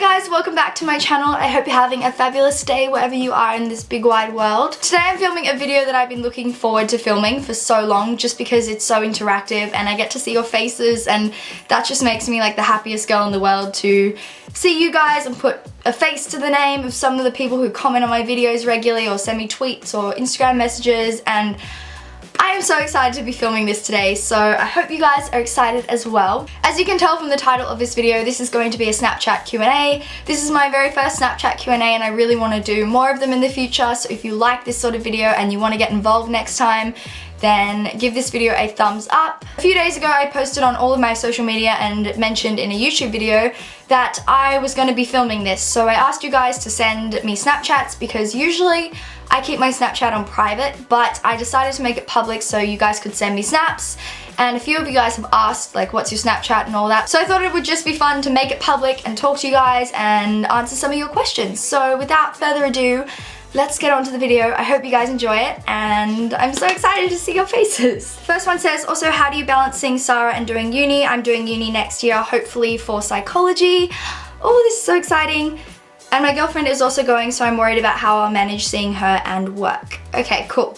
guys, welcome back to my channel. I hope you're having a fabulous day wherever you are in this big wide world. Today I'm filming a video that I've been looking forward to filming for so long just because it's so interactive and I get to see your faces, and that just makes me like the happiest girl in the world to see you guys and put a face to the name of some of the people who comment on my videos regularly or send me tweets or Instagram messages, and I am so excited to be filming this today, so I hope you guys are excited as well. As you can tell from the title of this video, this is going to be a Snapchat Q&A. This is my very first Snapchat Q&A and I really want to do more of them in the future, so if you like this sort of video and you want to get involved next time, then give this video a thumbs up. A few days ago I posted on all of my social media and mentioned in a YouTube video that I was going to be filming this, so I asked you guys to send me Snapchats because usually I keep my Snapchat on private, but I decided to make it public so you guys could send me snaps, and a few of you guys have asked like what's your Snapchat and all that, so I thought it would just be fun to make it public and talk to you guys and answer some of your questions. So without further ado, let's get on to the video. I hope you guys enjoy it and I'm so excited to see your faces. First one says, also how do you balance seeing Sarah and doing uni? I'm doing uni next year, hopefully for psychology. Oh, this is so exciting. And my girlfriend is also going, so I'm worried about how I'll manage seeing her and work. Okay, cool.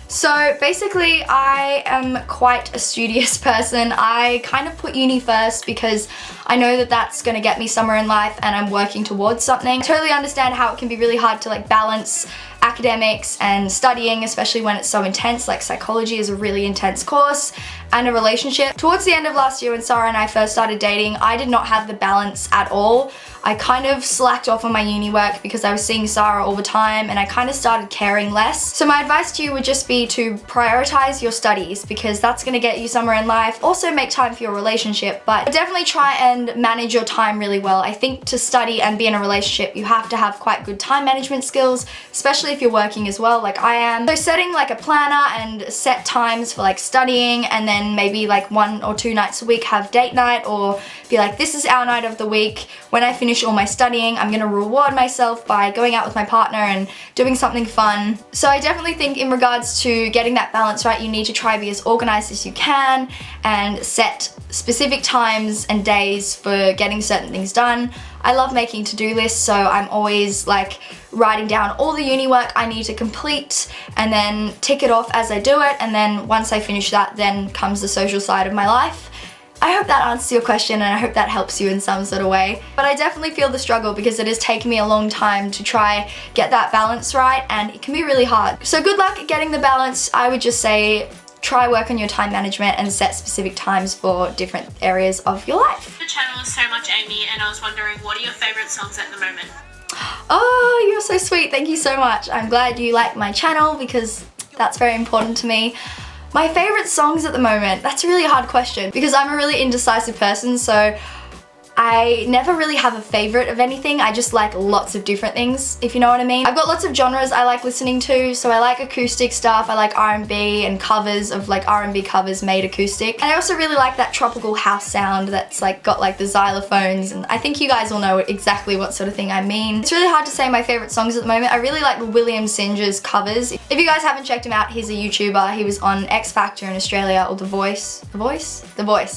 So basically I am quite a studious person. I kind of put uni first because I know that that's gonna get me somewhere in life and I'm working towards something. I totally understand how it can be really hard to like balance academics and studying, especially when it's so intense. Like psychology is a really intense course, and a relationship. Towards the end of last year when Sarah and I first started dating, I did not have the balance at all. I kind of slacked off on my uni work because I was seeing Sarah all the time and I kind of started caring less. So my advice to you would just be to prioritize your studies because that's going to get you somewhere in life. Also make time for your relationship, but definitely try and manage your time really well. I think to study and be in a relationship, you have to have quite good time management skills, especially if you're working as well like I am. So setting like a planner and set times for like studying, and then maybe like 1 or 2 nights a week have date night, or be like, this is our night of the week. When I finish all my studying, I'm gonna reward myself by going out with my partner and doing something fun. So I definitely think in regards to getting that balance right, you need to try to be as organized as you can and set specific times and days for getting certain things done. I love making to-do lists, so I'm always like writing down all the uni work I need to complete and then tick it off as I do it, and then once I finish that, then comes the social side of my life. I hope that answers your question and I hope that helps you in some sort of way. But I definitely feel the struggle because it has taken me a long time to try get that balance right, and it can be really hard. So good luck at getting the balance. I would just say try work on your time management and set specific times for different areas of your life. The channel is so much Amy, and I was wondering, what are your favourite songs at the moment? Oh, you're so sweet. Thank you so much. I'm glad you like my channel because that's very important to me. My favourite songs at the moment, that's a really hard question because I'm a really indecisive person, so I never really have a favourite of anything. I just like lots of different things, if you know what I mean. I've got lots of genres I like listening to, so I like acoustic stuff, I like R&B and covers of like R&B covers made acoustic. And I also really like that tropical house sound that's like got like the xylophones, and I think you guys will know exactly what sort of thing I mean. It's really hard to say my favourite songs at the moment. I really like William Singer's covers. If you guys haven't checked him out, he's a YouTuber. He was on X Factor in Australia, or The Voice,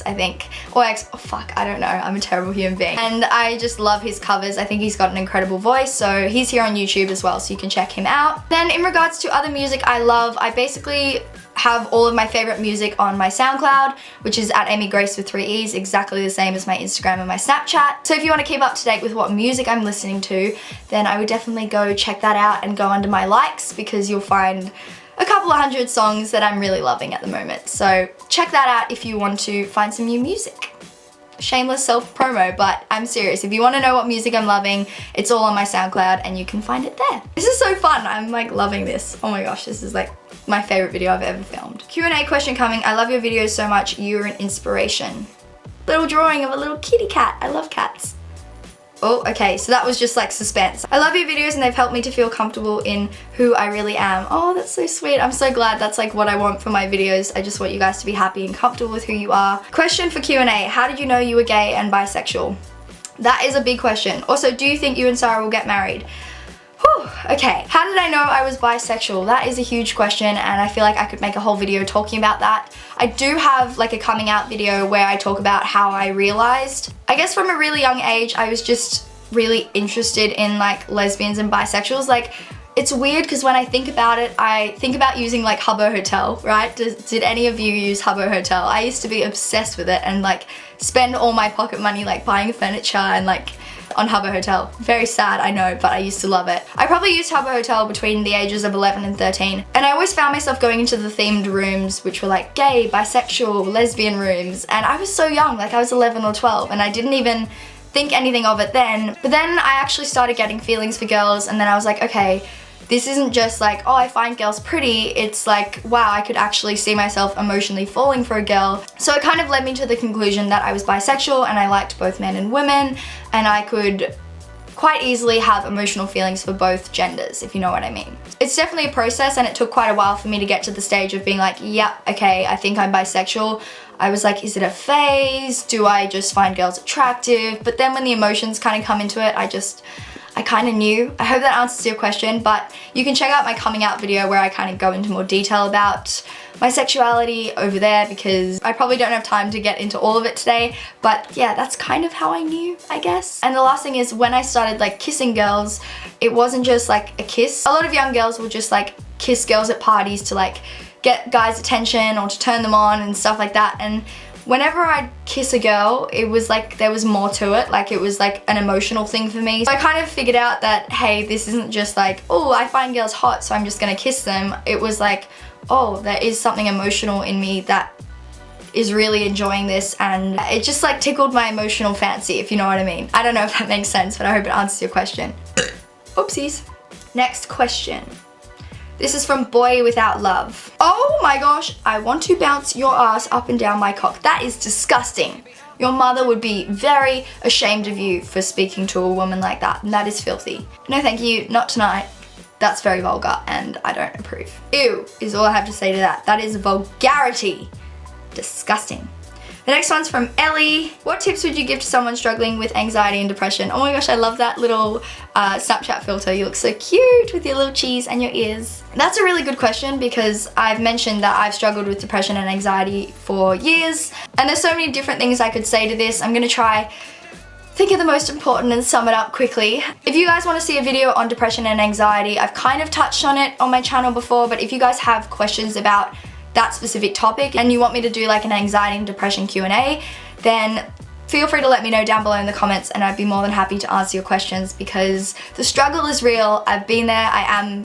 I think. Or X, oh fuck, I don't know. I'm a terrible human being. And I just love his covers. I think he's got an incredible voice, so he's here on YouTube as well, so you can check him out. Then in regards to other music I love, I basically have all of my favorite music on my SoundCloud, which is at Amy Grace with 3 E's, exactly the same as my Instagram and my Snapchat. So if you want to keep up to date with what music I'm listening to, then I would definitely go check that out and go under my likes, because you'll find a couple of 100 songs that I'm really loving at the moment. So check that out if you want to find some new music. Shameless self-promo, but I'm serious. If you want to know what music I'm loving, it's all on my SoundCloud and you can find it there. This is so fun. I'm like loving this. Oh my gosh, this is like my favorite video I've ever filmed. Q&A question coming. I love your videos so much. You're an inspiration. Little drawing of a little kitty cat. I love cats. Oh, okay, so that was just like suspense. I love your videos and they've helped me to feel comfortable in who I really am. Oh, that's so sweet. I'm so glad. That's like what I want for my videos. I just want you guys to be happy and comfortable with who you are. Question for Q&A, how did you know you were gay and bisexual? That is a big question. Also, do you think you and Sarah will get married? Whew, okay, how did I know I was bisexual? That is a huge question and I feel like I could make a whole video talking about that. I do have like a coming out video where I talk about how I realized. I guess from a really young age I was just really interested in like lesbians and bisexuals. Like, it's weird because when I think about it, I think about using like Habbo Hotel, right? Did any of you use Habbo Hotel? I used to be obsessed with it and like spend all my pocket money like buying furniture and like on Habbo Hotel. Very sad, I know, but I used to love it. I probably used Habbo Hotel between the ages of 11 and 13, and I always found myself going into the themed rooms, which were like gay, bisexual, lesbian rooms, and I was so young, like I was 11 or 12, and I didn't even think anything of it then. But then I actually started getting feelings for girls, and then I was like, okay, this isn't just like, oh, I find girls pretty, it's like, wow, I could actually see myself emotionally falling for a girl. So it kind of led me to the conclusion that I was bisexual and I liked both men and women, and I could quite easily have emotional feelings for both genders, if you know what I mean. It's definitely a process, and it took quite a while for me to get to the stage of being like, yeah, okay, I think I'm bisexual. I was like, is it a phase? Do I just find girls attractive? But then when the emotions kind of come into it, I kind of knew. I hope that answers your question, but you can check out my coming out video where I kind of go into more detail about my sexuality over there, because I probably don't have time to get into all of it today, but yeah, that's kind of how I knew, I guess. And the last thing is, when I started like kissing girls, it wasn't just like a kiss. A lot of young girls will just like kiss girls at parties to like get guys' attention or to turn them on and stuff like that, and whenever I'd kiss a girl, it was like there was more to it, like it was like an emotional thing for me. So I kind of figured out that, hey, this isn't just like, oh, I find girls hot, so I'm just gonna kiss them. It was like, oh, there is something emotional in me that is really enjoying this, and it just like tickled my emotional fancy, if you know what I mean. I don't know if that makes sense, but I hope it answers your question. Oopsies. Next question. This is from Boy Without Love. Oh my gosh, I want to bounce your ass up and down my cock. That is disgusting. Your mother would be very ashamed of you for speaking to a woman like that, and that is filthy. No thank you, not tonight. That's very vulgar and I don't approve. Ew is all I have to say to that. That is vulgarity. Disgusting. The next one's from Ellie. What tips would you give to someone struggling with anxiety and depression? Oh my gosh, I love that little Snapchat filter. You look so cute with your little cheese and your ears. That's a really good question, because I've mentioned that I've struggled with depression and anxiety for years, and there's so many different things I could say to this. I'm gonna try think of the most important and sum it up quickly. If you guys want to see a video on depression and anxiety, I've kind of touched on it on my channel before, but if you guys have questions about that specific topic and you want me to do like an anxiety and depression Q&A, then feel free to let me know down below in the comments, and I'd be more than happy to answer your questions, because the struggle is real. I've been there. I am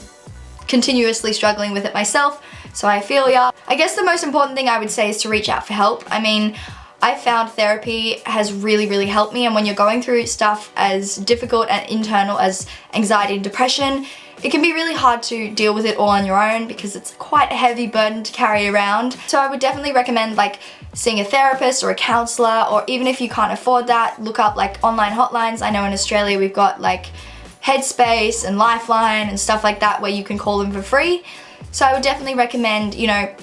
continuously struggling with it myself, so I feel ya. I guess the most important thing I would say is to reach out for help. I mean, I found therapy has really helped me, and when you're going through stuff as difficult and internal as anxiety and depression, it can be really hard to deal with it all on your own, because it's quite a heavy burden to carry around. So I would definitely recommend like seeing a therapist or a counselor, or even if you can't afford that, look up like online hotlines. I know in Australia we've got like Headspace and Lifeline and stuff like that where you can call them for free. So I would definitely recommend, you know,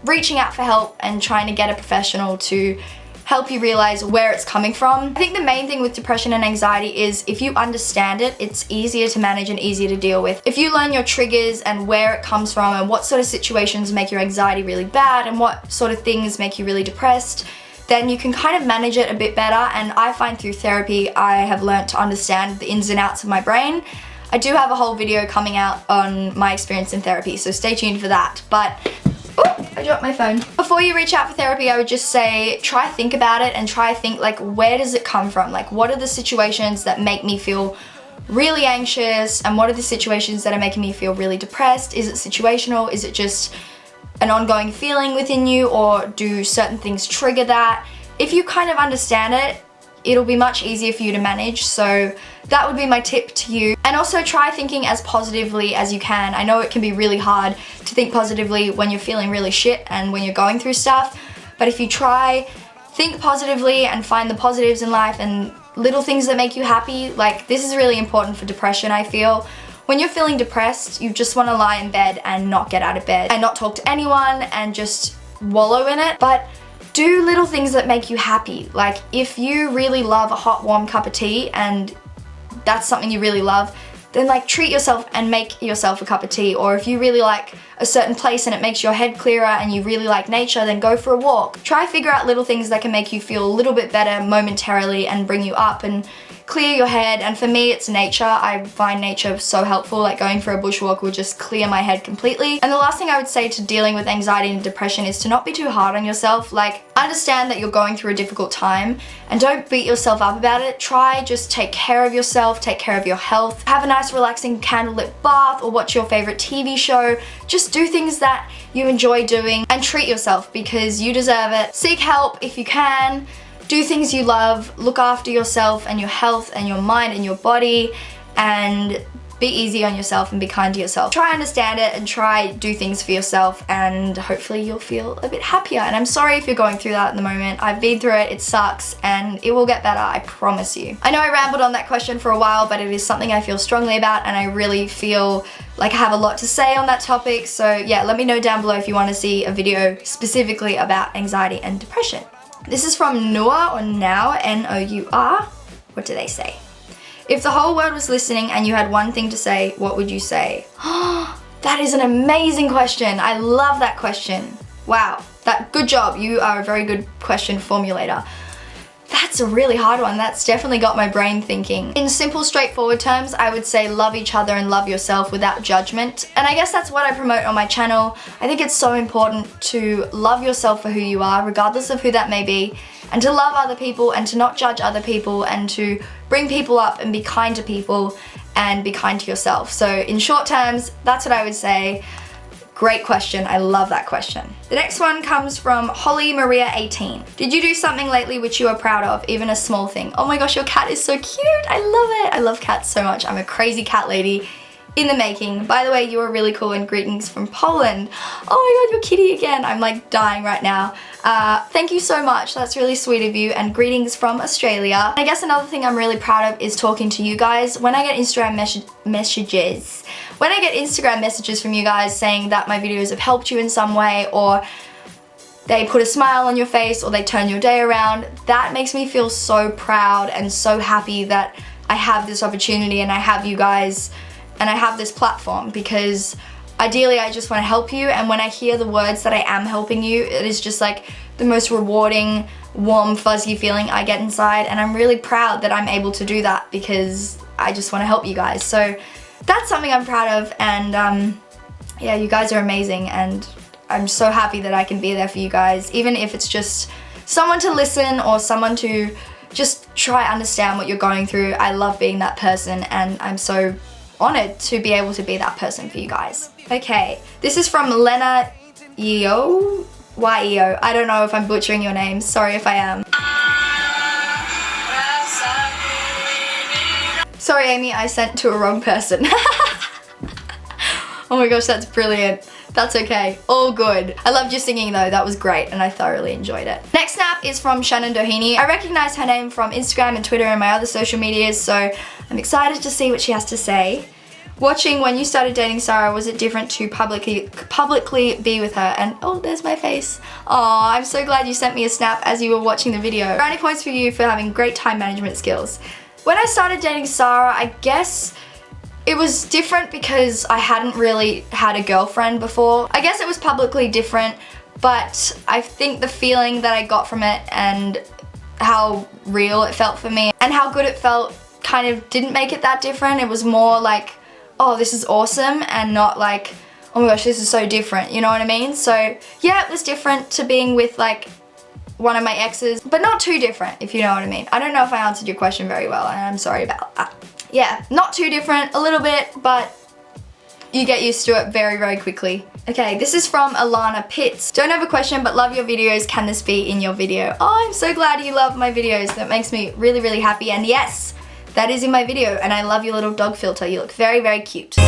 reaching out for help and trying to get a professional to help you realize where it's coming from. I think the main thing with depression and anxiety is if you understand it, it's easier to manage and easier to deal with. If you learn your triggers and where it comes from and what sort of situations make your anxiety really bad and what sort of things make you really depressed, then you can kind of manage it a bit better. And I find through therapy, I have learned to understand the ins and outs of my brain. I do have a whole video coming out on my experience in therapy, so stay tuned for that. But oh, I dropped my phone. Before you reach out for therapy, I would just say try think about it and try think like, where does it come from? Like, what are the situations that make me feel really anxious, and what are the situations that are making me feel really depressed? Is it situational? Is it just an ongoing feeling within you, or do certain things trigger that? If you kind of understand it, it'll be much easier for you to manage. So that would be my tip to you. And also try thinking as positively as you can. I know it can be really hard to think positively when you're feeling really shit and when you're going through stuff, but if you try, think positively and find the positives in life and little things that make you happy. Like, this is really important for depression, I feel. When you're feeling depressed, you just want to lie in bed and not get out of bed and not talk to anyone and just wallow in it. But do little things that make you happy. Like, if you really love a hot, warm cup of tea and that's something you really love, then like treat yourself and make yourself a cup of tea. Or if you really like a certain place and it makes your head clearer and you really like nature, then go for a walk. Try figure out little things that can make you feel a little bit better momentarily and bring you up and clear your head, and for me it's nature. I find nature so helpful, like going for a bushwalk will just clear my head completely. And the last thing I would say to dealing with anxiety and depression is to not be too hard on yourself. Like, understand that you're going through a difficult time and don't beat yourself up about it. Try just take care of yourself, take care of your health, have a nice relaxing candlelit bath or watch your favorite TV show. Just do things that you enjoy doing and treat yourself because you deserve it. Seek help if you can. Do things you love, look after yourself and your health and your mind and your body, and be easy on yourself and be kind to yourself. Try understand it and try do things for yourself, and hopefully you'll feel a bit happier. And I'm sorry if you're going through that at the moment. I've been through it sucks, and it will get better, I promise you. I know I rambled on that question for a while, but it is something I feel strongly about, and I really feel like I have a lot to say on that topic. So yeah, let me know down below if you want to see a video specifically about anxiety and depression. This is from Nour, or Now, N-O-U-R. What do they say? If the whole world was listening and you had one thing to say, what would you say? That is an amazing question. I love that question. Wow, good job. You are a very good question formulator. That's a really hard one. That's definitely got my brain thinking. In simple, straightforward terms, I would say love each other and love yourself without judgment. And I guess that's what I promote on my channel. I think it's so important to love yourself for who you are, regardless of who that may be, and to love other people and to not judge other people and to bring people up and be kind to people and be kind to yourself. So in short terms, that's what I would say. Great question. I love that question. The next one comes from Holly Maria 18. Did you do something lately which you are proud of, even a small thing? Oh my gosh, your cat is so cute. I love it. I love cats so much. I'm a crazy cat lady in the making. By the way, you are really cool, and greetings from Poland. Oh my god, your kitty again. I'm like dying right now. Thank you so much. That's really sweet of you, and greetings from Australia. I guess another thing I'm really proud of is talking to you guys. When I get Instagram messages from you guys saying that my videos have helped you in some way, or they put a smile on your face, or they turn your day around, that makes me feel so proud and so happy that I have this opportunity and I have you guys and I have this platform, because ideally I just want to help you, and when I hear the words that I am helping you, it is just like the most rewarding, warm, fuzzy feeling I get inside, and I'm really proud that I'm able to do that because I just want to help you guys. So that's something I'm proud of, and yeah, you guys are amazing, and I'm so happy that I can be there for you guys, even if it's just someone to listen or someone to just try understand what you're going through. I love being that person, and I'm so honored to be able to be that person for you guys. Okay, this is from Lena Yeo, Y-E-O. I don't know if I'm butchering your name. Sorry if I am. Sorry, Amy, I sent to a wrong person. Oh my gosh, that's brilliant. That's okay, all good. I loved your singing though, that was great, and I thoroughly enjoyed it. Next snap is from Shannon Doheny. I recognize her name from Instagram and Twitter and my other social medias, so I'm excited to see what she has to say. Watching when you started dating Sarah, was it different to publicly be with her? And oh, there's my face. Aw, I'm so glad you sent me a snap as you were watching the video. Brownie points for you for having great time management skills. When I started dating Sarah, I guess it was different because I hadn't really had a girlfriend before. I guess it was publicly different, but I think the feeling that I got from it and how real it felt for me and how good it felt kind of didn't make it that different. It was more like, oh, this is awesome, and not like, oh my gosh, this is so different, you know what I mean? So yeah, it was different to being with like one of my exes, but not too different, if you know what I mean. I don't know if I answered your question very well, and I'm sorry about that. Yeah, not too different, a little bit, but you get used to it very, very quickly. Okay, this is from Alana Pitts. Don't have a question, but love your videos. Can this be in your video? Oh, I'm so glad you love my videos. That makes me really, really happy. And yes, that is in my video, and I love your little dog filter. You look very, very cute.